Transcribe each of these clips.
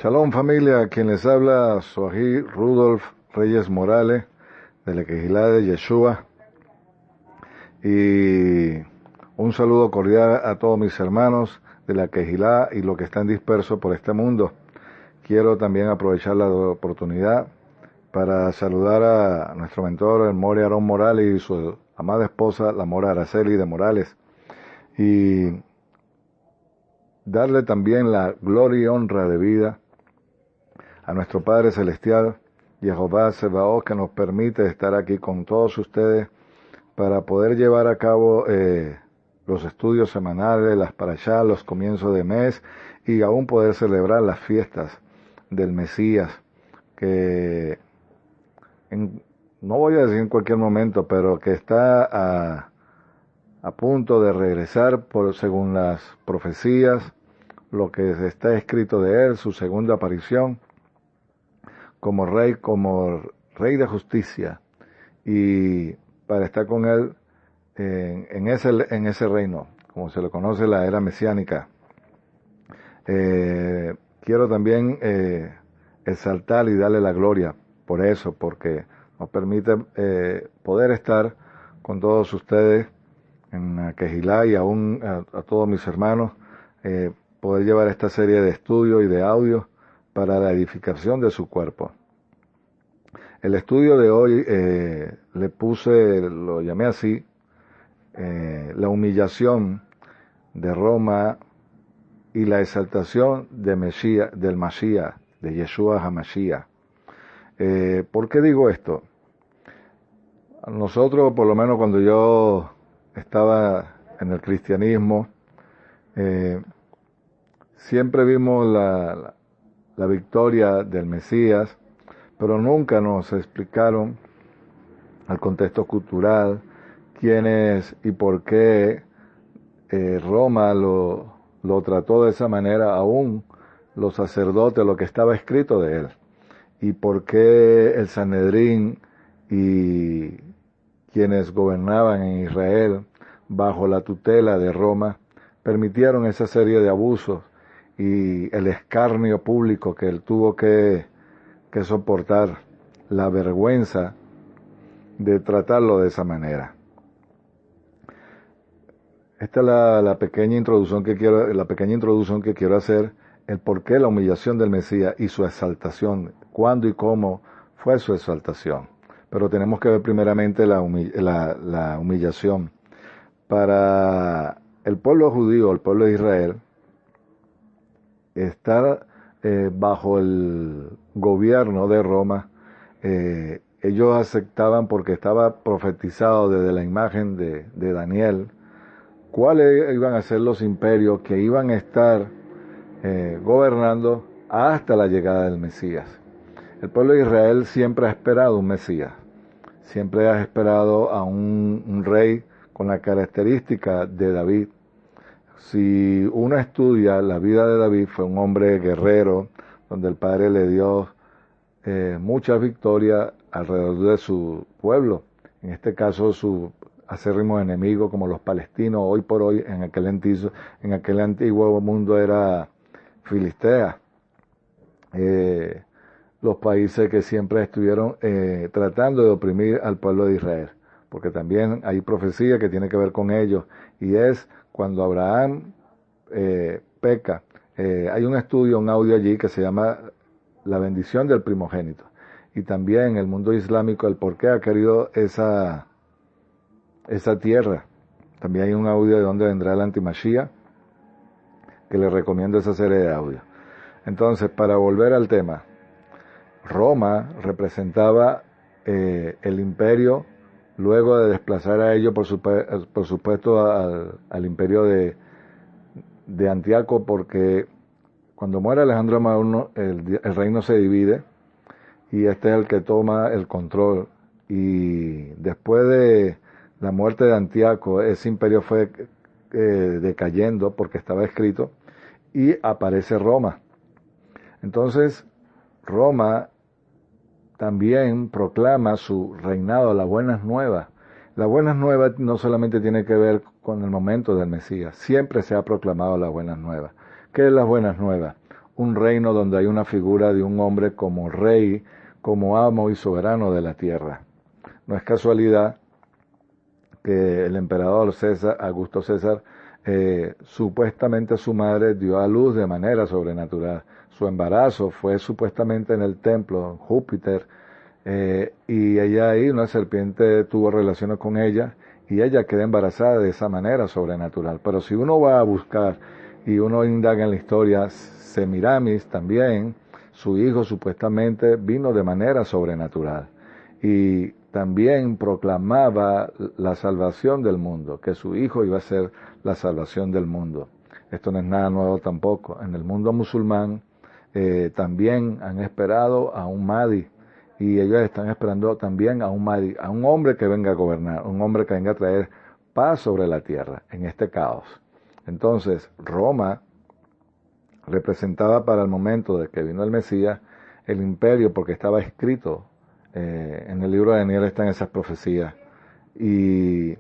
Shalom familia, quien les habla, Soají Rudolf Reyes Morales, de la Quejilá de Yeshua, y un saludo cordial a todos mis hermanos de la Quejilá y los que están dispersos por este mundo. Quiero también aprovechar la oportunidad para saludar a nuestro mentor, el More Aarón Morales, y su amada esposa, la Mora Araceli de Morales, y darle también la gloria y honra de vida a nuestro Padre Celestial, Jehová Sebaot, que nos permite estar aquí con todos ustedes para poder llevar a cabo los estudios semanales, las parashá, los comienzos de mes, y aún poder celebrar las fiestas del Mesías, que no voy a decir en cualquier momento, pero que está a punto de regresar según las profecías, lo que está escrito de él, su segunda aparición como rey de justicia, y para estar con él en ese reino, como se le conoce, la era mesiánica. Quiero también exaltar y darle la gloria por eso, porque nos permite poder estar con todos ustedes en Quejilá, y aún a todos mis hermanos, poder llevar esta serie de estudios y de audios para la edificación de su cuerpo. El estudio de hoy lo llamé así, la humillación de Roma y la exaltación del Mashiach, de Yeshua HaMashiach. ¿Por qué digo esto? Nosotros, por lo menos cuando yo estaba en el cristianismo, siempre vimos la victoria del Mesías, pero nunca nos explicaron el contexto cultural, quién es y por qué Roma lo trató de esa manera, aún los sacerdotes, lo que estaba escrito de él, y por qué el Sanedrín y quienes gobernaban en Israel bajo la tutela de Roma permitieron esa serie de abusos y el escarnio público que él tuvo que soportar, la vergüenza de tratarlo de esa manera. Esta es la pequeña introducción que quiero hacer, el por qué la humillación del Mesías y su exaltación, cuándo y cómo fue su exaltación. Pero tenemos que ver primeramente la humillación. Para el pueblo judío, el pueblo de Israel, estar bajo el gobierno de Roma, ellos aceptaban, porque estaba profetizado desde la imagen de Daniel, cuáles iban a ser los imperios que iban a estar gobernando hasta la llegada del Mesías. El pueblo de Israel siempre ha esperado un Mesías, siempre ha esperado a un rey con la característica de David. Si uno estudia la vida de David, fue un hombre guerrero, donde el Padre le dio muchas victorias alrededor de su pueblo. En este caso, su acérrimos enemigos como los palestinos, hoy por hoy, en aquel antiguo mundo era Filistea. Los países que siempre estuvieron tratando de oprimir al pueblo de Israel, porque también hay profecía que tiene que ver con ellos, y es cuando Abraham peca. Hay un estudio, un audio allí que se llama La bendición del primogénito, y también el mundo islámico, el por qué ha querido esa tierra. También hay un audio de dónde vendrá el antimashia, que les recomiendo esa serie de audios. Entonces, para volver al tema, Roma representaba el imperio, luego de desplazar a ellos, por supuesto, al imperio de Antíoco, porque cuando muere Alejandro Magno, el reino se divide, y este es el que toma el control, y después de la muerte de Antíoco, ese imperio fue decayendo, porque estaba escrito, y aparece Roma. Entonces, Roma también proclama su reinado, las buenas nuevas. Las buenas nuevas no solamente tiene que ver con el momento del Mesías, siempre se ha proclamado las buenas nuevas. ¿Qué es las buenas nuevas? un reino donde hay una figura de un hombre como rey, como amo y soberano de la tierra. No es casualidad que el emperador César, Augusto César, supuestamente su madre dio a luz de manera sobrenatural. Su embarazo fue supuestamente en el templo, Júpiter, y ella ahí, una serpiente tuvo relaciones con ella, y ella queda embarazada de esa manera sobrenatural. Pero si uno va a buscar y uno indaga en la historia, Semiramis también, su hijo supuestamente vino de manera sobrenatural. Y también proclamaba la salvación del mundo, que su hijo iba a ser la salvación del mundo. Esto no es nada nuevo tampoco. En el mundo musulmán también han esperado a un Mahdi, y ellos están esperando también a un Mahdi, a un hombre que venga a gobernar, un hombre que venga a traer paz sobre la tierra en este caos. Entonces, Roma representaba para el momento de que vino el Mesías el imperio, porque estaba escrito en el libro de Daniel, están esas profecías. Y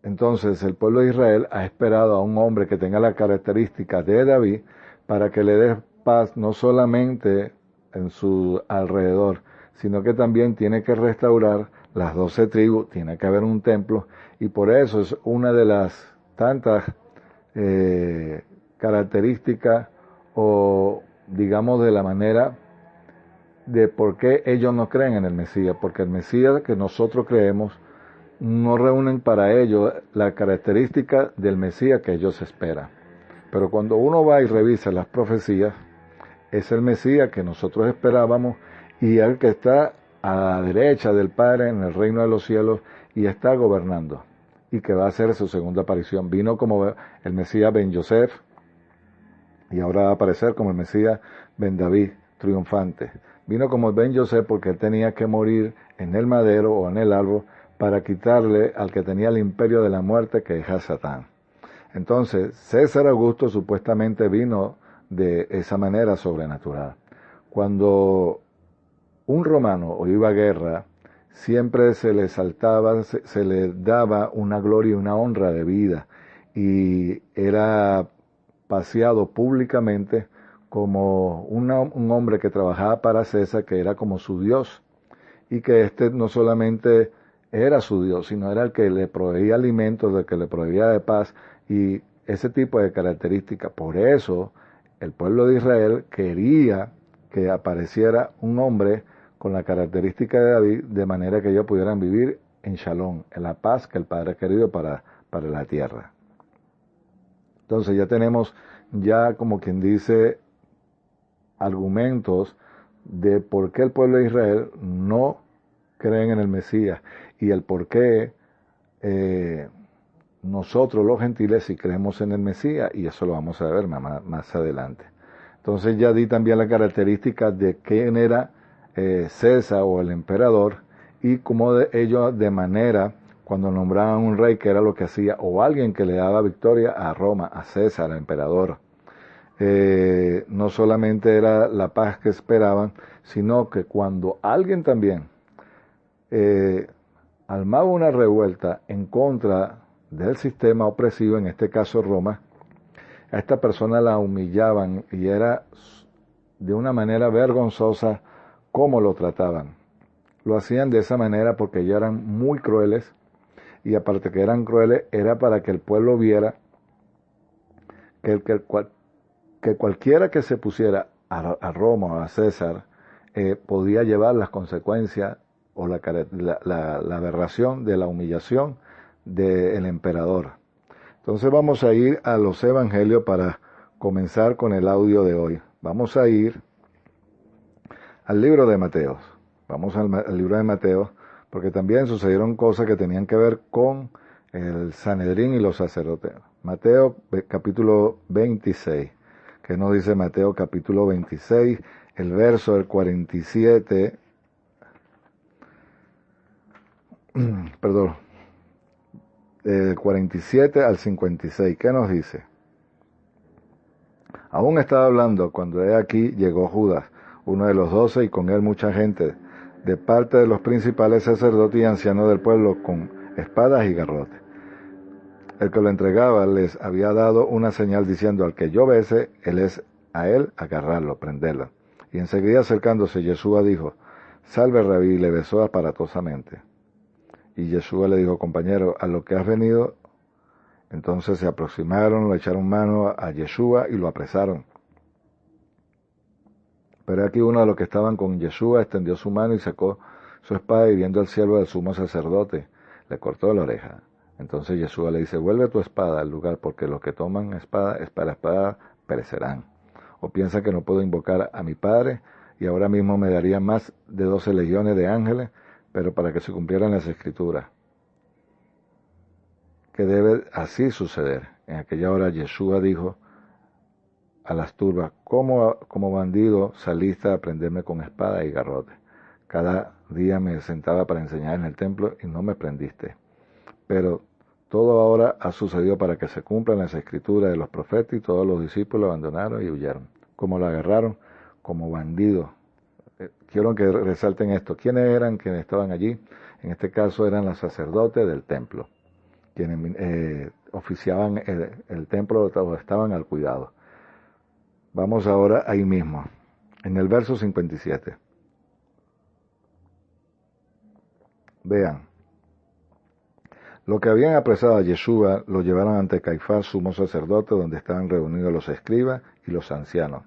entonces el pueblo de Israel ha esperado a un hombre que tenga las características de David para que le dé paz no solamente en su alrededor, sino que también tiene que restaurar las 12 tribus, tiene que haber un templo, y por eso es una de las tantas características, o digamos de la manera de por qué ellos no creen en el Mesías, porque el Mesías que nosotros creemos no reúnen para ellos la característica del Mesías que ellos esperan. Pero cuando uno va y revisa las profecías, es el Mesías que nosotros esperábamos, y el que está a la derecha del Padre en el reino de los cielos y está gobernando, y que va a hacer su segunda aparición. Vino como el Mesías Ben Yosef, y ahora va a aparecer como el Mesías Ben David, triunfante. Vino como Ben Yosef porque él tenía que morir en el madero o en el árbol para quitarle al que tenía el imperio de la muerte, que es Satán. Entonces, César Augusto supuestamente vino de esa manera sobrenatural. Cuando un romano iba a guerra, siempre se le saltaba, se le daba una gloria y una honra de vida, y era paseado públicamente como un hombre que trabajaba para César, que era como su Dios, y que este no solamente era su Dios, sino era el que le proveía alimentos, el que le proveía de paz, y ese tipo de características. Por eso el pueblo de Israel quería que apareciera un hombre con la característica de David, de manera que ellos pudieran vivir en Shalom, en la paz que el Padre ha querido para la tierra. Entonces ya tenemos, ya como quien dice, argumentos de por qué el pueblo de Israel no creen en el Mesías, y el por qué nosotros los gentiles sí creemos en el Mesías, y eso lo vamos a ver más adelante. Entonces ya di también las características de quién era César o el emperador, y cómo ellos de manera, cuando nombraban un rey, que era lo que hacía, o alguien que le daba victoria a Roma, a César, al emperador, no solamente era la paz que esperaban, sino que cuando alguien también armaba una revuelta en contra del sistema opresivo, en este caso Roma, a esta persona la humillaban, y era de una manera vergonzosa cómo lo trataban. Lo hacían de esa manera porque ellos eran muy crueles, y aparte que eran crueles, era para que el pueblo viera que cualquiera que se pusiera a Roma o a César podía llevar las consecuencias o la aberración de la humillación del emperador. Entonces vamos a ir a los evangelios para comenzar con el audio de hoy. Vamos a ir al libro de Mateo. Vamos al libro de Mateo, porque también sucedieron cosas que tenían que ver con el Sanedrín y los sacerdotes. Mateo capítulo 26. ¿Qué nos dice Mateo capítulo 26? El verso del 47, perdón, del 47 al 56. ¿Qué nos dice? Aún estaba hablando cuando de aquí llegó Judas, uno de los 12, y con él mucha gente, de parte de los principales sacerdotes y ancianos del pueblo, con espadas y garrotes. El que lo entregaba les había dado una señal diciendo: al que yo bese, él es a él, agarrarlo, prenderlo. Y enseguida acercándose, Yeshua dijo, salve Rabí, y le besó aparatosamente. Y Yeshua le dijo, compañero, a lo que has venido. Entonces se aproximaron, le echaron mano a Yeshua y lo apresaron. Pero aquí uno de los que estaban con Yeshua extendió su mano y sacó su espada y viendo al siervo del sumo sacerdote, le cortó la oreja. Entonces Yeshua le dice, vuelve tu espada al lugar, porque los que toman espada perecerán. O piensa que no puedo invocar a mi Padre, y ahora mismo me daría más de 12 legiones de ángeles, pero para que se cumplieran las Escrituras. Que debe así suceder. En aquella hora Yeshua dijo a las turbas, como bandido saliste a prenderme con espada y garrote. Cada día me sentaba para enseñar en el templo y no me prendiste. Pero todo ahora ha sucedido para que se cumplan las escrituras de los profetas, y todos los discípulos abandonaron y huyeron. Como lo agarraron como bandido. Quiero que resalten esto. ¿Quiénes eran quienes estaban allí? En este caso eran los sacerdotes del templo, quienes oficiaban el templo o estaban al cuidado. Vamos ahora ahí mismo, en el verso 57. Vean. Lo que habían apresado a Yeshua lo llevaron ante Caifás, sumo sacerdote, donde estaban reunidos los escribas y los ancianos.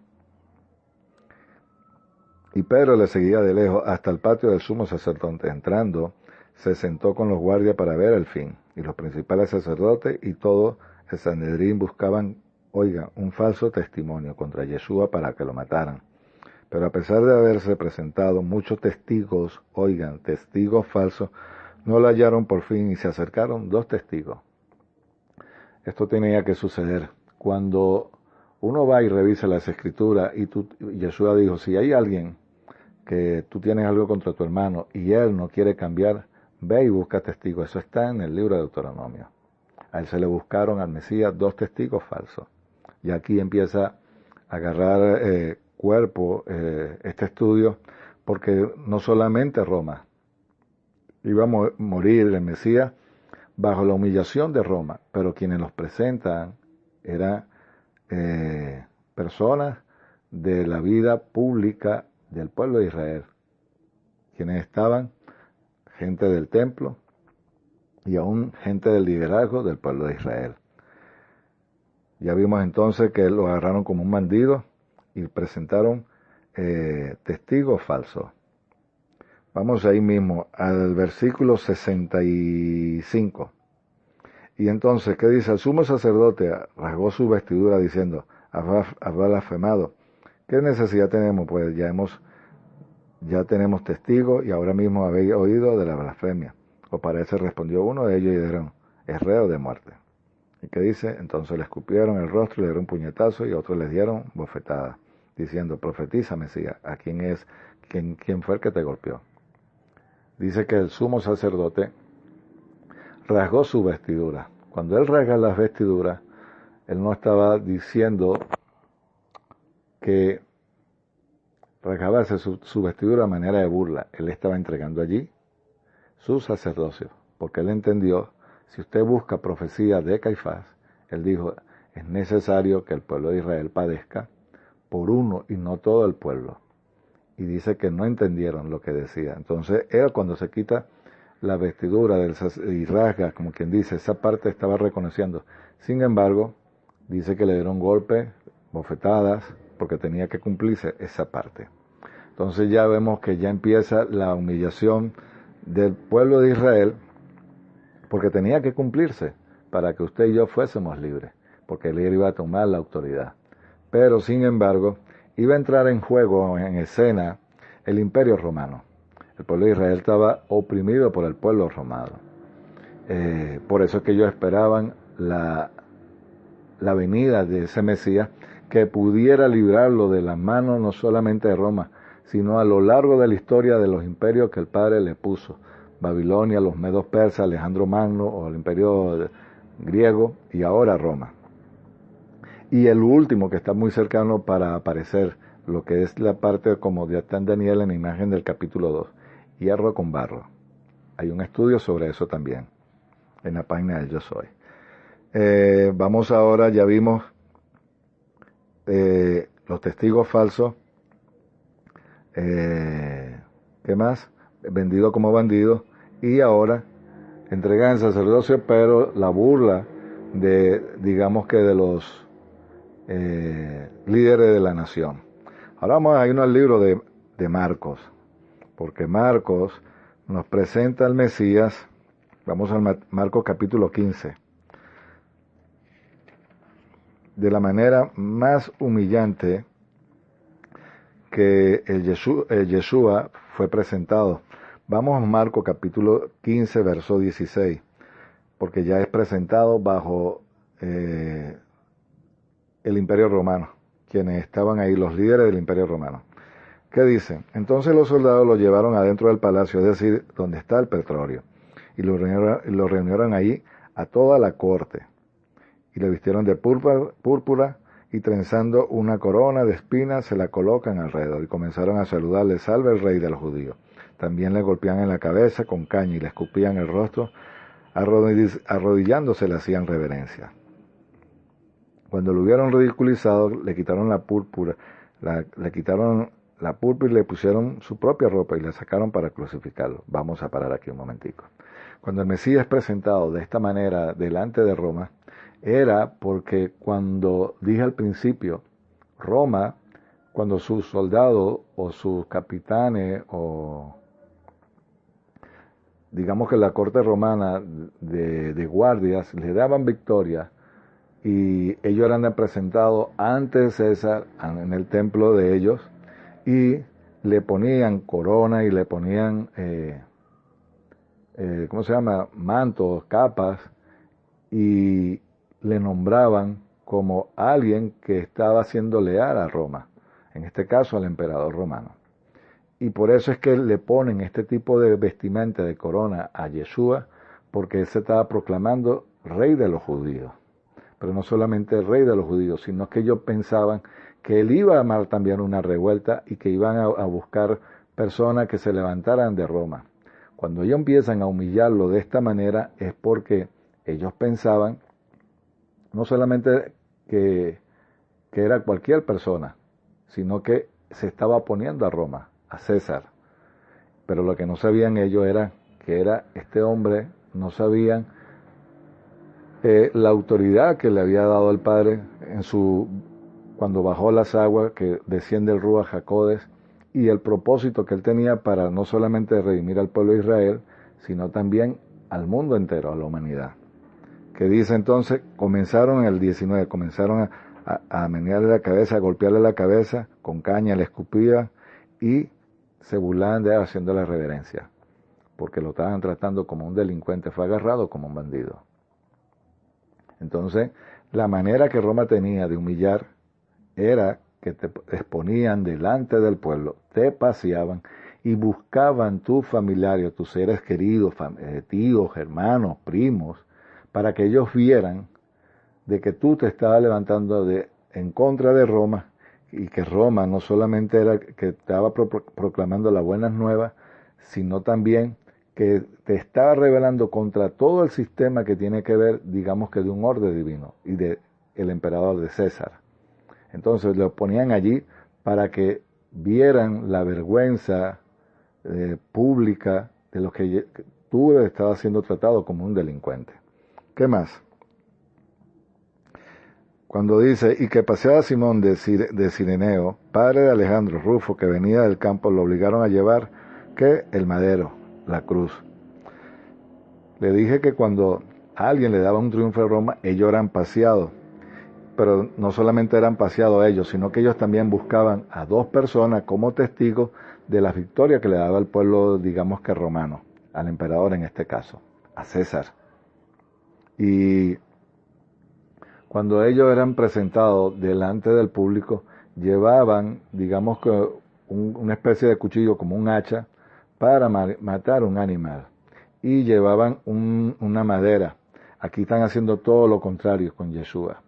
Y Pedro le seguía de lejos hasta el patio del sumo sacerdote. Entrando, se sentó con los guardias para ver el fin. Y los principales sacerdotes y todo el Sanedrín buscaban, un falso testimonio contra Yeshua para que lo mataran. Pero a pesar de haberse presentado muchos testigos, testigos falsos, no lo hallaron por fin y se acercaron 2 testigos. Esto tenía que suceder. Cuando uno va y revisa las escrituras y Yeshua dijo, si hay alguien que tú tienes algo contra tu hermano y él no quiere cambiar, ve y busca testigos. Eso está en el libro de Deuteronomio. A él se le buscaron al Mesías 2 testigos falsos. Y aquí empieza a agarrar cuerpo este estudio, porque no solamente Roma iba a morir el Mesías bajo la humillación de Roma, pero quienes los presentan eran personas de la vida pública del pueblo de Israel, quienes estaban, gente del templo y aún gente del liderazgo del pueblo de Israel. Ya vimos entonces que lo agarraron como un bandido y presentaron testigos falsos. Vamos ahí mismo al versículo 65. Y entonces, ¿qué dice? El sumo sacerdote rasgó su vestidura diciendo, has blasfemado. ¿Qué necesidad tenemos? Pues ya tenemos testigos y ahora mismo habéis oído de la blasfemia. O parece respondió uno de ellos y dijeron, es reo de muerte. ¿Y qué dice? Entonces le escupieron el rostro y le dieron un puñetazo y otros les dieron bofetadas, diciendo, profetiza, Mesías, ¿quién fue el que te golpeó? Dice que el sumo sacerdote rasgó su vestidura. Cuando él rasga las vestiduras, él no estaba diciendo que rasgaba su vestidura a manera de burla. Él estaba entregando allí su sacerdocio, porque él entendió, si usted busca profecía de Caifás, él dijo, es necesario que el pueblo de Israel padezca por uno y no todo el pueblo. Y dice que no entendieron lo que decía. Entonces él, cuando se quita la vestidura y rasga, como quien dice, esa parte estaba reconociendo. Sin embargo, dice que le dieron golpes, bofetadas, porque tenía que cumplirse esa parte. Entonces ya vemos que ya empieza la humillación del pueblo de Israel, porque tenía que cumplirse para que usted y yo fuésemos libres, porque él iba a tomar la autoridad. Pero, sin embargo, iba a entrar en juego, en escena, el imperio romano. El pueblo de Israel estaba oprimido por el pueblo romano. Por eso es que ellos esperaban la venida de ese Mesías que pudiera librarlo de las manos no solamente de Roma, sino a lo largo de la historia de los imperios que el Padre le puso. Babilonia, los medos persas, Alejandro Magno o el imperio griego y ahora Roma. Y el último que está muy cercano para aparecer, lo que es la parte como ya está en Daniel en la imagen del capítulo 2, hierro con barro. Hay un estudio sobre eso también en la página del Yo Soy. Vamos ahora, ya vimos los testigos falsos, ¿qué más? Vendidos como bandidos, y ahora entregan el sacerdocio, pero la burla de, digamos que de los líderes de la nación. Ahora vamos a irnos al libro de Marcos, porque Marcos nos presenta al Mesías. Vamos al Marcos capítulo 15. De la manera más humillante que el Yeshua fue presentado. Vamos a Marcos capítulo 15, verso 16, porque ya es presentado bajo el Imperio Romano, quienes estaban ahí, los líderes del Imperio Romano. ¿Qué dice? Entonces los soldados lo llevaron adentro del palacio, es decir, donde está el petróleo, y lo reunieron ahí a toda la corte, y le vistieron de púrpura, y trenzando una corona de espinas se la colocan alrededor, y comenzaron a saludarle: salve el rey de los judíos. También le golpeaban en la cabeza con caña y le escupían el rostro, arrodillándose le hacían reverencia. Cuando lo hubieron ridiculizado, le quitaron la púrpura, y le pusieron su propia ropa y le sacaron para crucificarlo. Vamos a parar aquí un momentico. Cuando el Mesías es presentado de esta manera delante de Roma, era porque, cuando dije al principio, Roma, cuando sus soldados o sus capitanes, o digamos que la corte romana de guardias, le daban victoria, y ellos eran presentados ante César en el templo de ellos, y le ponían corona y le ponían ¿cómo se llama? Mantos, capas, y le nombraban como alguien que estaba siendo leal a Roma, en este caso al emperador romano. Y por eso es que le ponen este tipo de vestimenta de corona a Yeshua, porque él se estaba proclamando rey de los judíos. Pero no solamente rey de los judíos, sino que ellos pensaban que él iba a armar también una revuelta y que iban a buscar personas que se levantaran de Roma. Cuando ellos empiezan a humillarlo de esta manera, es porque ellos pensaban no solamente que era cualquier persona, sino que se estaba oponiendo a Roma, a César. Pero lo que no sabían ellos era que era este hombre, no sabían la autoridad que le había dado el Padre cuando bajó las aguas, que desciende el Ruach HaKodesh, y el propósito que él tenía para no solamente redimir al pueblo de Israel, sino también al mundo entero, a la humanidad. Que dice entonces, comenzaron en el 19, comenzaron a menearle la cabeza, a golpearle la cabeza con caña, le escupían y se burlaban de él haciéndole reverencia, porque lo estaban tratando como un delincuente, fue agarrado como un bandido. Entonces, la manera que Roma tenía de humillar era que te exponían delante del pueblo, te paseaban y buscaban tus familiares, tus seres queridos, tíos, hermanos, primos, para que ellos vieran de que tú te estabas levantando en contra de Roma, y que Roma no solamente era que estaba proclamando las buenas nuevas, sino también que te estaba rebelando contra todo el sistema que tiene que ver, digamos que de un orden divino y de el emperador de César. Entonces lo ponían allí para que vieran la vergüenza pública de lo que tú estabas siendo tratado como un delincuente. ¿Qué más? Cuando dice, y que paseaba Simón de Cireneo, padre de Alejandro, Rufo, que venía del campo, lo obligaron a llevar, que el madero, la cruz. Le dije que cuando a alguien le daba un triunfo a Roma, ellos eran paseados. Pero no solamente eran paseados ellos, sino que ellos también buscaban a dos personas como testigos de las victorias que le daba el pueblo, digamos que romano, al emperador en este caso, a César. Y cuando ellos eran presentados delante del público, llevaban, digamos que una especie de cuchillo como un hacha para matar un animal. Y llevaban una madera. Aquí están haciendo todo lo contrario con Yeshua.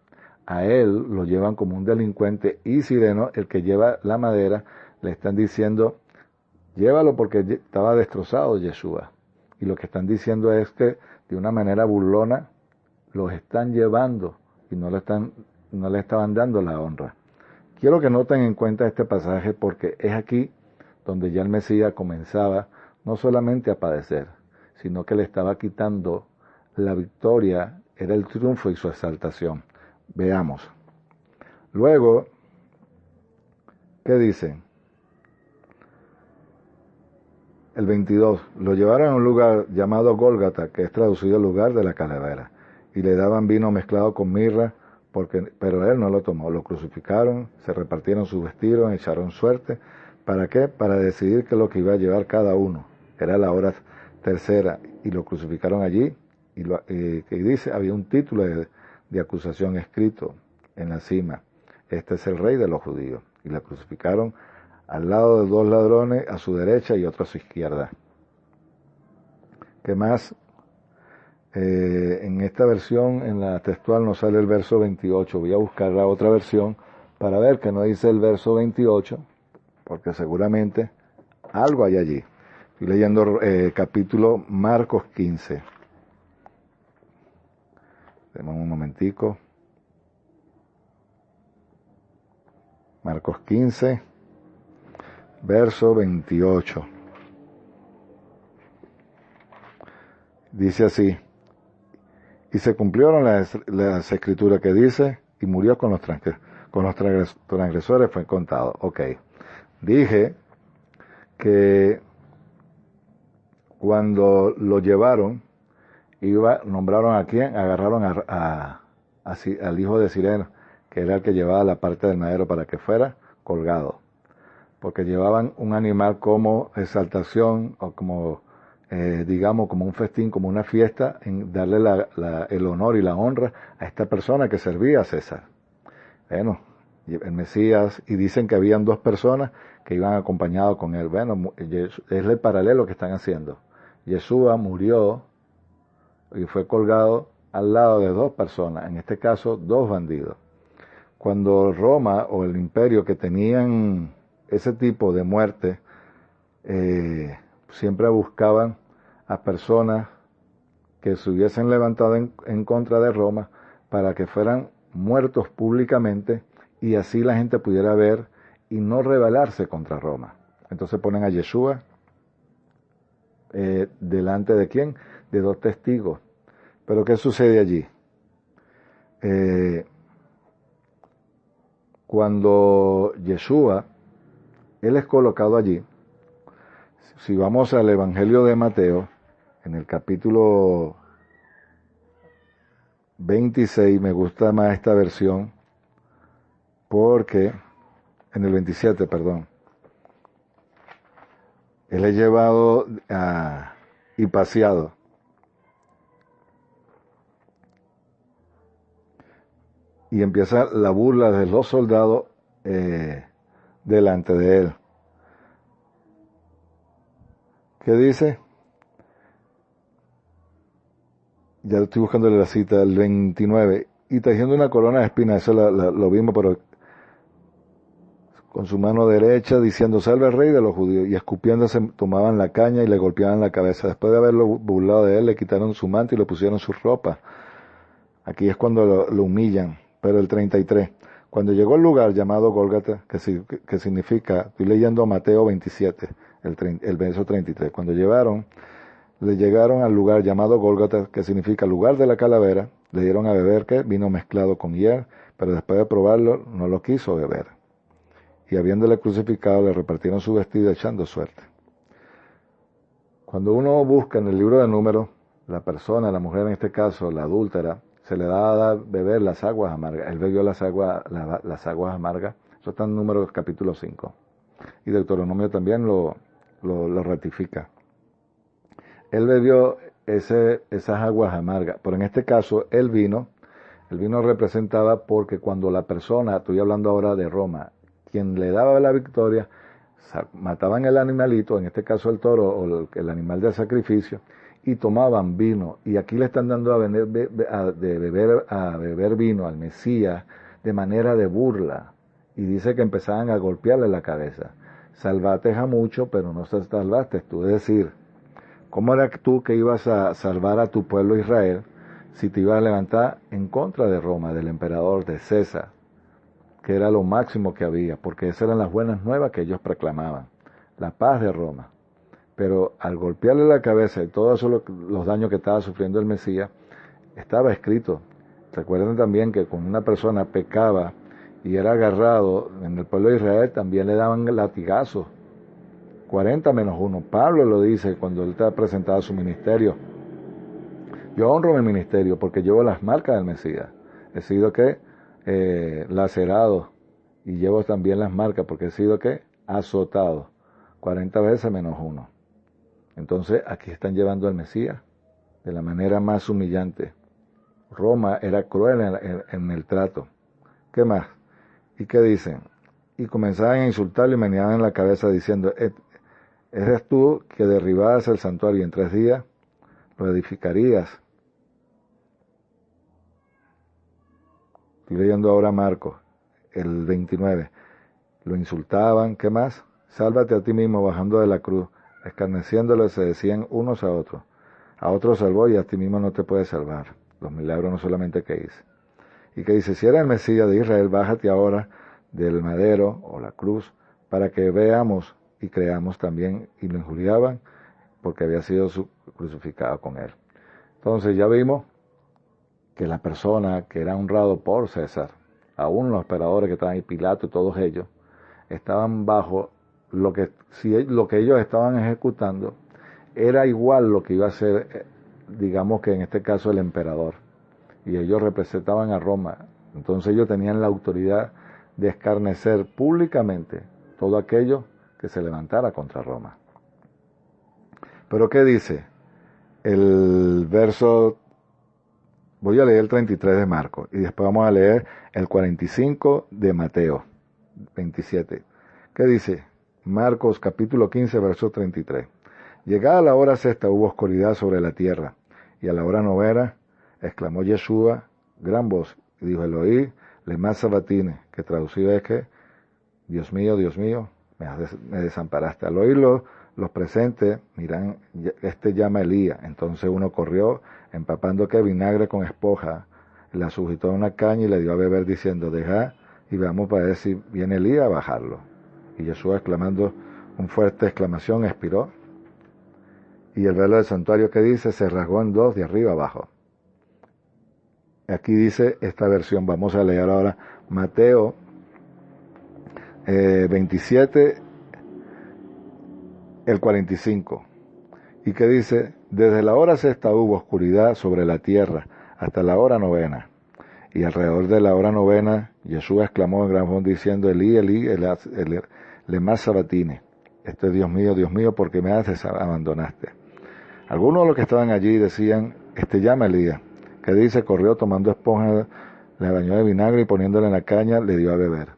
A él lo llevan como un delincuente, y Sireno, el que lleva la madera, le están diciendo, llévalo porque estaba destrozado Yeshua. Y lo que están diciendo es que de una manera burlona los están llevando y no le estaban dando la honra. quiero que noten en cuenta este pasaje porque es aquí donde ya el Mesías comenzaba no solamente a padecer, sino que le estaba quitando la victoria, era el triunfo y su exaltación. Veamos. Luego, ¿qué dice? El 22, lo llevaron a un lugar llamado Gólgata, que es traducido el lugar de la calavera, y le daban vino mezclado con mirra, pero él no lo tomó. Lo crucificaron, se repartieron sus vestidos, echaron suerte. ¿Para qué? Para decidir qué es lo que iba a llevar cada uno. Era la hora tercera, y lo crucificaron allí, y dice, había un título de acusación escrito en la cima. Este es el rey de los judíos. Y la crucificaron al lado de dos ladrones, a su derecha y otro a su izquierda. ¿Qué más? En esta versión, en la textual, nos sale el verso 28. Voy a buscar la otra versión para ver que no dice el verso 28, porque seguramente algo hay allí. Estoy leyendo capítulo Marcos 15. Tenemos un momentico. Marcos 15, verso 28. Dice así: y se cumplieron las escrituras que dice, y murió con los transgresores fue contado. Ok. Dije que cuando lo llevaron, nombraron a quién, agarraron al hijo de Sireno, que era el que llevaba la parte del madero para que fuera colgado, porque llevaban un animal como exaltación o como digamos como un festín, como una fiesta, en darle el honor y la honra a esta persona que servía a César. Bueno, el Mesías, y dicen que habían dos personas que iban acompañados con él. Bueno, es el paralelo que están haciendo. Yeshua murió y fue colgado al lado de dos personas, en este caso dos bandidos. Cuando Roma o el imperio que tenían ese tipo de muerte, siempre buscaban a personas que se hubiesen levantado en contra de Roma para que fueran muertos públicamente y así la gente pudiera ver y no rebelarse contra Roma. Entonces ponen a Yeshua delante de quién, de dos testigos. Pero ¿qué sucede allí? Cuando Yeshua, él es colocado allí, si vamos al Evangelio de Mateo, en el capítulo 26, me gusta más esta versión, porque, en el 27, perdón, él es llevado y paseado. Y empieza la burla de los soldados delante de él. ¿Qué dice? Ya estoy buscándole la cita, el 29. Y tejiendo una corona de espinas, eso lo vimos, pero con su mano derecha diciendo, salve al rey de los judíos. Y escupiéndose tomaban la caña y le golpeaban la cabeza. Después de haberlo burlado de él, le quitaron su manto y le pusieron su ropa. Aquí es cuando lo humillan. Pero el 33, cuando llegó al lugar llamado Gólgata, que significa, estoy leyendo Mateo 27, el verso 33, cuando le llegaron al lugar llamado Gólgata, que significa lugar de la calavera, le dieron a beber ¿qué? Vino mezclado con hiel, pero después de probarlo no lo quiso beber. Y habiéndole crucificado le repartieron su vestido echando suerte. Cuando uno busca en el libro de Números, la persona, la mujer en este caso, la adúltera, se le da a beber las aguas amargas. Él bebió las aguas amargas. Eso está en Números capítulo 5. Y Deuteronomio también lo ratifica. Él bebió esas aguas amargas. Pero en este caso, el vino representaba porque cuando la persona, estoy hablando ahora de Roma, quien le daba la victoria, mataban el animalito, en este caso el toro o el animal del sacrificio, y tomaban vino. Y aquí le están dando a beber vino al Mesías de manera de burla. Y dice que empezaban a golpearle la cabeza. Salvaste a mucho, pero no se salvaste tú. Es decir, ¿cómo era tú que ibas a salvar a tu pueblo Israel si te ibas a levantar en contra de Roma, del emperador, de César? que era lo máximo que había, porque esas eran las buenas nuevas que ellos proclamaban, la paz de Roma. Pero al golpearle la cabeza y todos los daños que estaba sufriendo el Mesías, estaba escrito. Recuerden también que cuando una persona pecaba y era agarrado en el pueblo de Israel, también le daban latigazos. 40-1. Pablo lo dice cuando él está presentado a su ministerio. Yo honro mi ministerio porque llevo las marcas del Mesías. He sido lacerado, y llevo también las marcas porque he sido azotado. 40 veces menos 1. Entonces aquí están llevando al Mesías de la manera más humillante. Roma era cruel en el trato. ¿Qué más? ¿Y qué dicen? Y comenzaban a insultarlo y meneaban en la cabeza diciendo: ¿eres tú que derribabas el santuario y en 3 días lo edificarías? Estoy leyendo ahora Marcos, el 29. Lo insultaban. ¿Qué más? Sálvate a ti mismo bajando de la cruz. Escarneciéndolo se decían unos a otros: a otros salvó y a ti mismo no te puedes salvar. Los milagros no solamente que hice. Y que dice: si eres el Mesías de Israel, bájate ahora del madero o la cruz para que veamos y creamos también. Y lo injuriaban porque había sido crucificado con él. Entonces ya vimos que la persona que era honrado por César, aún los emperadores que estaban ahí, Pilato y todos ellos, estaban bajo lo que ellos estaban ejecutando era igual lo que iba a hacer, digamos que en este caso el emperador, y ellos representaban a Roma. Entonces ellos tenían la autoridad de escarnecer públicamente todo aquello que se levantara contra Roma. Pero ¿qué dice? El verso, voy a leer el 33 de Marcos y después vamos a leer el 45 de Mateo 27. ¿Qué dice? Marcos capítulo 15, verso 33. Llegada la hora sexta hubo oscuridad sobre la tierra, y a la hora novena exclamó Yeshua, gran voz, y dijo: Eloí, lema sabatine, que traducido es que: Dios mío, me desamparaste. Al oírlo, los presentes miran, llama Elías. Entonces uno corrió, empapando vinagre con esponja, la sujetó a una caña y le dio a beber, diciendo: deja y veamos para ver si viene Elías a bajarlo. Y Yeshua, exclamando una fuerte exclamación, expiró. Y el velo del santuario, que dice, se rasgó en 2 de arriba abajo. Aquí dice esta versión. Vamos a leer ahora Mateo 27, el 45. Y que dice: desde la hora sexta hubo oscuridad sobre la tierra hasta la hora novena. Y alrededor de la hora novena, Yeshua exclamó en gran voz diciendo: Elí, Elí, lema sabatine. Esto es: Dios mío, ¿por qué me abandonaste? Algunos de los que estaban allí decían: llama Elías. Que dice: corrió, tomando esponja, le bañó de vinagre y poniéndole en la caña, le dio a beber.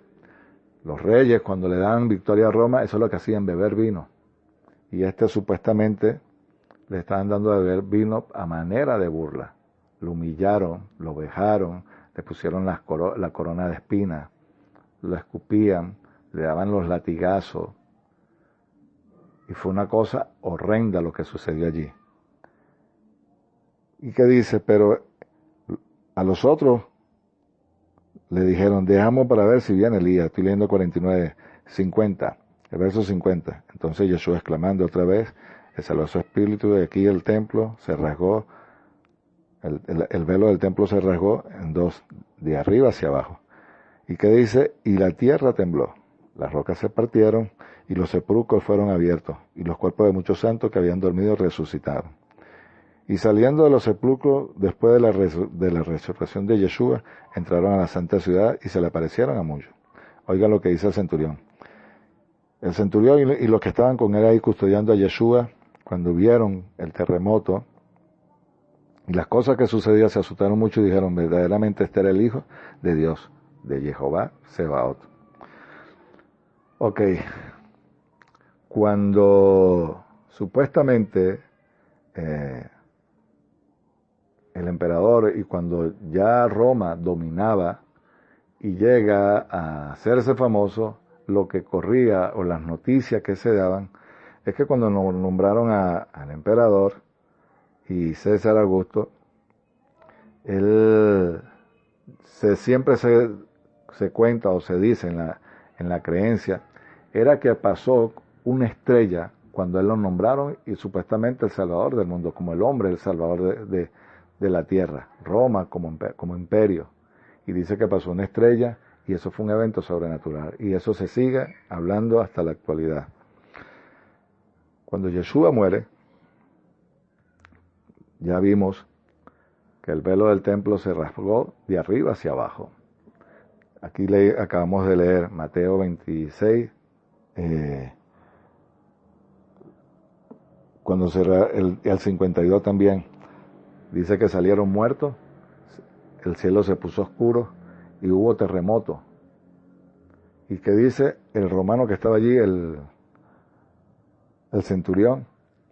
Los reyes, cuando le dan victoria a Roma, eso es lo que hacían, beber vino. Y supuestamente le estaban dando a beber vino a manera de burla. Lo humillaron, lo vejaron, le pusieron la corona de espinas, lo escupían, le daban los latigazos. Y fue una cosa horrenda lo que sucedió allí. ¿Y qué dice? Pero a los otros le dijeron: dejamos para ver si viene Elías. Estoy leyendo 49, 50, el verso 50. Entonces Jesús, exclamando otra vez, exhaló su espíritu, de aquí el templo se rasgó, el velo del templo se rasgó en 2, de arriba hacia abajo. ¿Y qué dice? Y la tierra tembló, las rocas se partieron y los sepulcros fueron abiertos, y los cuerpos de muchos santos que habían dormido resucitaron. Y saliendo de los sepulcros, después de la resurrección de Yeshua, entraron a la santa ciudad y se le aparecieron a muchos. Oigan lo que dice el centurión. El centurión y los que estaban con él ahí custodiando a Yeshua, cuando vieron el terremoto y las cosas que sucedían, se asustaron mucho y dijeron: verdaderamente este era el Hijo de Dios, de Jehová Sebaot. Ok. Cuando supuestamente el emperador, y cuando ya Roma dominaba y llega a hacerse famoso, lo que corría o las noticias que se daban es que cuando nombraron al emperador y César Augusto, él siempre se se cuenta o se dice en la creencia, era que pasó una estrella cuando él lo nombraron y supuestamente el salvador del mundo, como el hombre, el salvador de la tierra, Roma como imperio. Y dice que pasó una estrella y eso fue un evento sobrenatural. Y eso se sigue hablando hasta la actualidad. Cuando Yeshua muere, ya vimos que el velo del templo se rasgó de arriba hacia abajo. Aquí acabamos de leer Mateo 26, cuando el 52 también, dice que salieron muertos, el cielo se puso oscuro y hubo terremoto. ¿Y qué dice el romano que estaba allí, el centurión?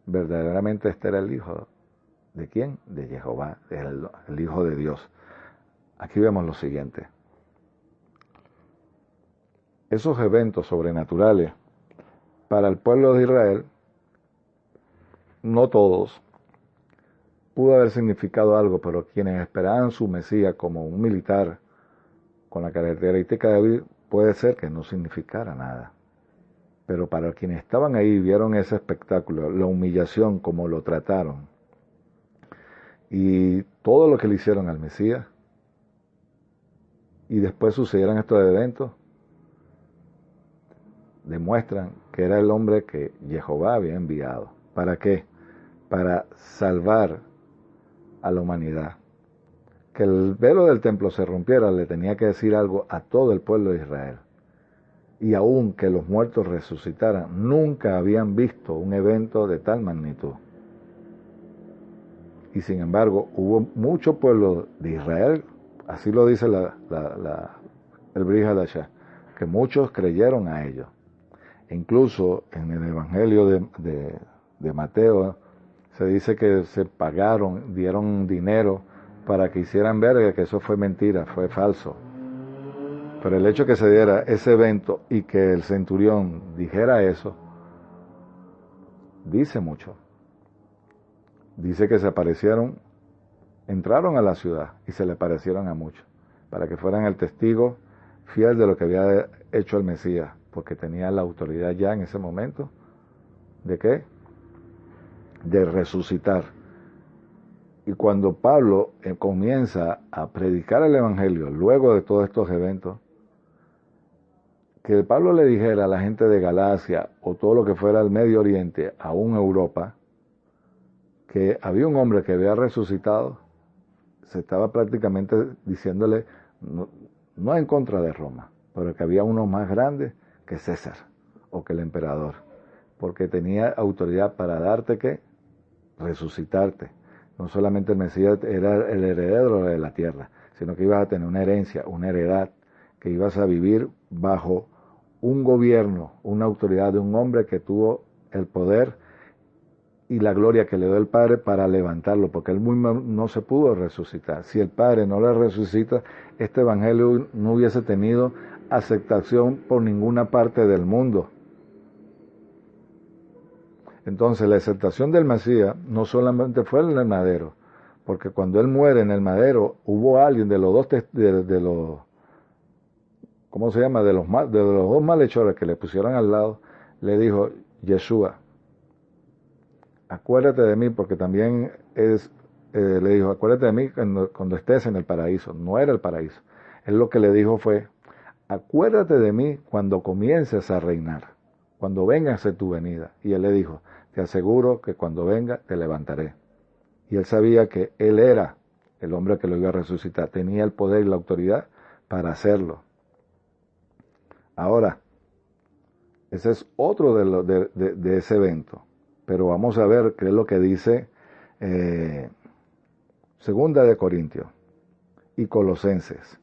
Verdaderamente este era el hijo. ¿De quién? De Jehová, el Hijo de Dios. Aquí vemos lo siguiente. Esos eventos sobrenaturales para el pueblo de Israel, no todos, pudo haber significado algo, pero quienes esperaban su Mesías como un militar con la característica de David, puede ser que no significara nada. Pero para quienes estaban ahí, vieron ese espectáculo, la humillación, como lo trataron, y todo lo que le hicieron al Mesías, y después sucedieran estos eventos, demuestran que era el hombre que Jehová había enviado. ¿Para qué? Para salvar a la humanidad. Que el velo del templo se rompiera le tenía que decir algo a todo el pueblo de Israel. Y aun que los muertos resucitaran, nunca habían visto un evento de tal magnitud. Y sin embargo, hubo mucho pueblo de Israel, así lo dice el Brit Hadashah, que muchos creyeron a ellos. E incluso en el Evangelio de Mateo se dice que se pagaron, dieron dinero para que hicieran ver que eso fue mentira, fue falso. Pero el hecho que se diera ese evento y que el centurión dijera eso, dice mucho. Dice que se aparecieron, entraron a la ciudad y se le aparecieron a muchos, para que fueran el testigo fiel de lo que había hecho el Mesías, porque tenía la autoridad ya en ese momento, ¿de qué? De resucitar. Y cuando Pablo comienza a predicar el Evangelio, luego de todos estos eventos, que Pablo le dijera a la gente de Galacia o todo lo que fuera el Medio Oriente, aún Europa, que había un hombre que había resucitado, se estaba prácticamente diciéndole, no en contra de Roma, pero que había uno más grande que César o que el emperador, porque tenía autoridad para darte que resucitarte. No solamente el Mesías era el heredero de la tierra, sino que ibas a tener una herencia, una heredad, que ibas a vivir bajo un gobierno, una autoridad de un hombre que tuvo el poder y la gloria que le dio el Padre para levantarlo, porque él mismo no se pudo resucitar. Si el Padre no le resucita, este Evangelio no hubiese tenido aceptación por ninguna parte del mundo. Entonces la aceptación del Mesías no solamente fue en el madero, porque cuando él muere en el madero, hubo alguien de los dos, ¿cómo se llama? De los dos malhechores que le pusieron al lado, le dijo, Yeshua, acuérdate de mí, porque también le dijo, acuérdate de mí cuando estés en el paraíso. No era el paraíso. Él lo que le dijo fue, acuérdate de mí cuando comiences a reinar, cuando vengas en tu venida. Y él le dijo, te aseguro que cuando venga te levantaré. Y él sabía que él era el hombre que lo iba a resucitar. Tenía el poder y la autoridad para hacerlo. Ahora, ese es otro de ese evento. Pero vamos a ver qué es lo que dice Segunda de Corintios y Colosenses.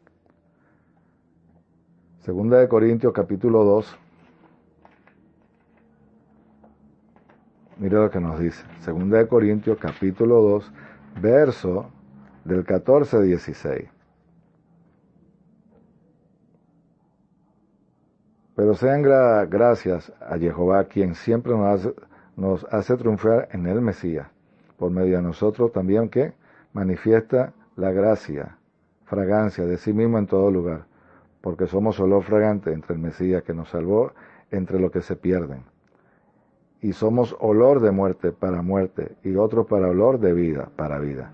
Segunda de Corintios capítulo 2. Mire lo que nos dice. Segunda de Corintios capítulo 2, verso del 14 al 16. Pero sean gracias a Jehová, quien siempre nos hace triunfar en el Mesías, por medio de nosotros también que manifiesta la gracia, fragancia de sí mismo en todo lugar. porque somos olor fragante entre el Mesías que nos salvó, entre los que se pierden. Y somos olor de muerte para muerte, y otros para olor de vida para vida.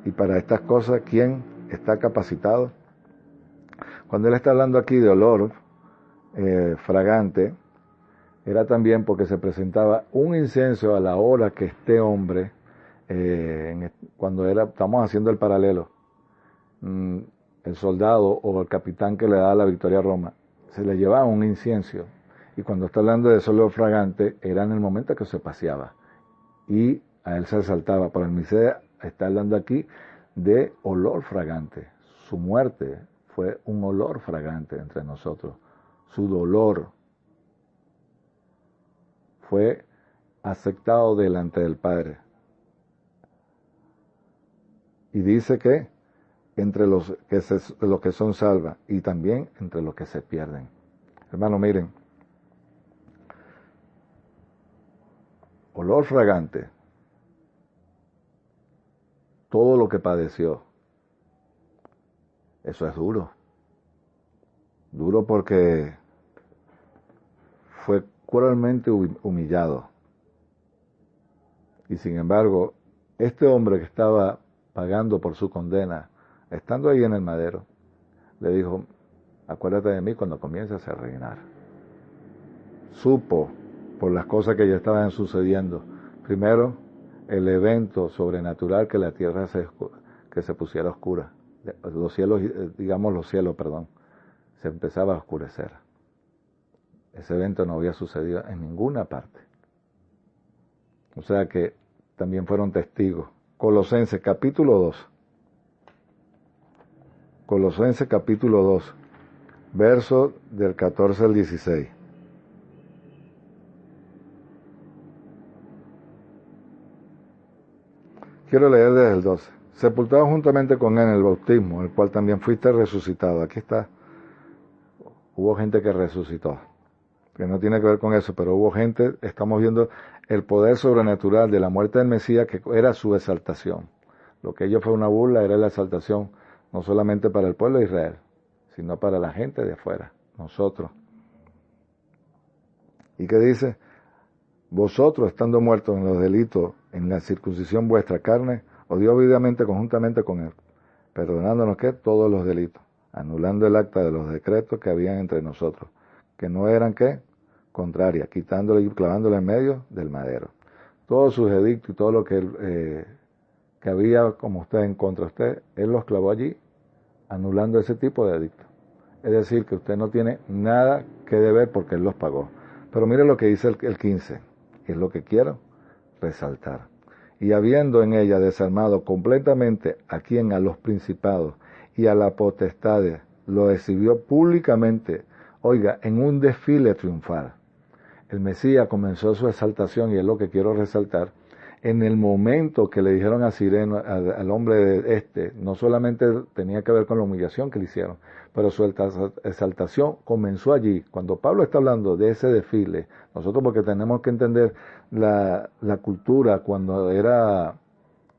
Y para estas cosas, ¿quién está capacitado? Cuando él está hablando aquí de olor fragante, era también porque se presentaba un incienso a la hora que este hombre, estamos haciendo el paralelo, el soldado o el capitán que le da la victoria a Roma, se le llevaba un incienso. Y cuando está hablando de olor fragante, era en el momento que se paseaba. Y a él se exaltaba. Pero el Mesías está hablando aquí de olor fragante. Su muerte fue un olor fragante entre nosotros. Su dolor fue aceptado delante del Padre. Y dice que entre los que son salvos y también entre los que se pierden. Hermano, miren, olor fragante, todo lo que padeció, eso es duro. Duro porque fue cruelmente humillado. Y sin embargo, este hombre que estaba pagando por su condena, estando ahí en el madero, le dijo, acuérdate de mí cuando comiences a reinar. Supo, por las cosas que ya estaban sucediendo, primero, el evento sobrenatural que la tierra se pusiera oscura. Los cielos, se empezaba a oscurecer. Ese evento no había sucedido en ninguna parte. O sea que también fueron testigos. Colosenses capítulo 2. Colosenses capítulo 2, versos del 14 al 16. Quiero leer desde el 12. Sepultado juntamente con él en el bautismo, el cual también fuiste resucitado. Aquí está. Hubo gente que resucitó, que no tiene que ver con eso, pero hubo gente, estamos viendo el poder sobrenatural de la muerte del Mesías, que era su exaltación. Lo que ellos fue una burla era la exaltación, no solamente para el pueblo de Israel, sino para la gente de afuera, nosotros. ¿Y qué dice? Vosotros, estando muertos en los delitos, en la circuncisión vuestra carne, os dio vividamente conjuntamente con él, perdonándonos que todos los delitos, anulando el acta de los decretos que habían entre nosotros, que no eran ¿qué? Contrarias, quitándole y clavándole en medio del madero. Todos sus edictos y todo lo que había como usted en contra de usted, él los clavó allí, anulando ese tipo de edictos. Es decir, que usted no tiene nada que deber porque él los pagó. Pero mire lo que dice el 15, que es lo que quiero resaltar. Y habiendo en ella desarmado completamente a quien a los principados y a la potestades, lo exhibió públicamente, oiga, en un desfile triunfal. El Mesías comenzó su exaltación, y es lo que quiero resaltar, en el momento que le dijeron a Sireno, al hombre no solamente tenía que ver con la humillación que le hicieron, pero su exaltación comenzó allí. Cuando Pablo está hablando de ese desfile, nosotros porque tenemos que entender la cultura, cuando era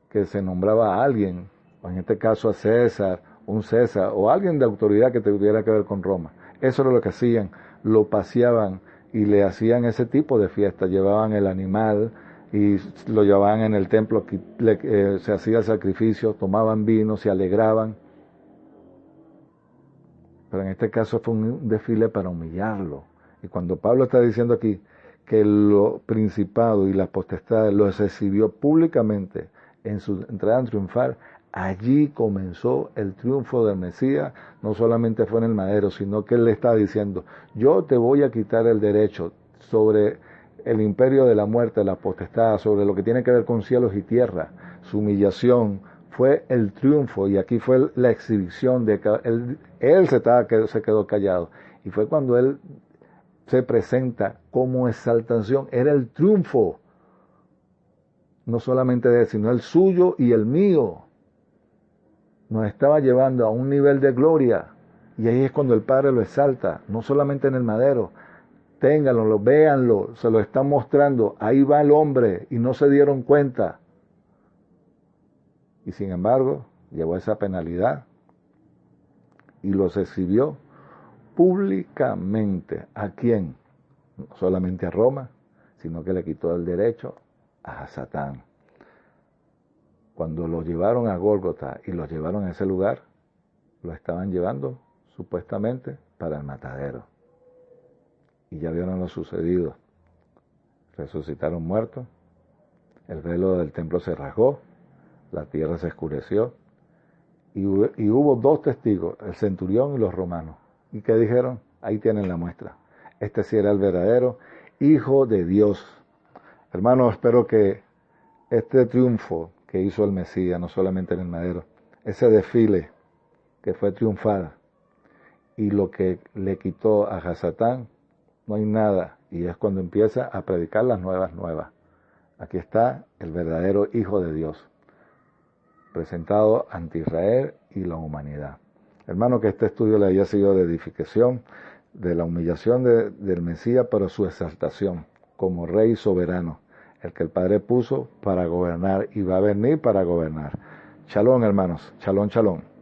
que se nombraba a alguien, o en este caso a César, un César, o alguien de autoridad que tuviera que ver con Roma. Eso era lo que hacían, lo paseaban y le hacían ese tipo de fiesta, llevaban el animal y lo llevaban en el templo, se hacía el sacrificio, tomaban vino, se alegraban. Pero en este caso fue un desfile para humillarlo. Y cuando Pablo está diciendo aquí que los principados y las potestades los exhibió públicamente en su entrada triunfal, allí comenzó el triunfo del Mesías. No solamente fue en el madero, sino que él le está diciendo, yo te voy a quitar el derecho sobre el imperio de la muerte, la potestad, sobre lo que tiene que ver con cielos y tierra. Su humillación fue el triunfo, y aquí fue la exhibición de que él se quedó callado. Y fue cuando él se presenta como exaltación, era el triunfo, no solamente de él, sino el suyo y el mío. Nos estaba llevando a un nivel de gloria, y ahí es cuando el Padre lo exalta, no solamente en el madero. Ténganlo, véanlo, se lo están mostrando, ahí va el hombre, y no se dieron cuenta. Y sin embargo, llevó esa penalidad y los exhibió públicamente. ¿A quién? No solamente a Roma, sino que le quitó el derecho a Satán. Cuando lo llevaron a Gólgota y lo llevaron a ese lugar, lo estaban llevando supuestamente para el matadero. Y ya vieron lo sucedido. Resucitaron muertos, el velo del templo se rasgó, la tierra se oscureció, y hubo dos testigos, el centurión y los romanos. ¿Y qué dijeron? Ahí tienen la muestra. Este sí era el verdadero Hijo de Dios. Hermanos, espero que este triunfo que hizo el Mesías, no solamente en el madero, ese desfile que fue triunfal, y lo que le quitó a Satán, no hay nada, y es cuando empieza a predicar las nuevas. Aquí está el verdadero Hijo de Dios, presentado ante Israel y la humanidad. Hermano, que este estudio le haya sido de edificación, de la humillación del Mesías, pero su exaltación como Rey soberano, el que el Padre puso para gobernar y va a venir para gobernar. Shalom, hermanos. Shalom, shalom.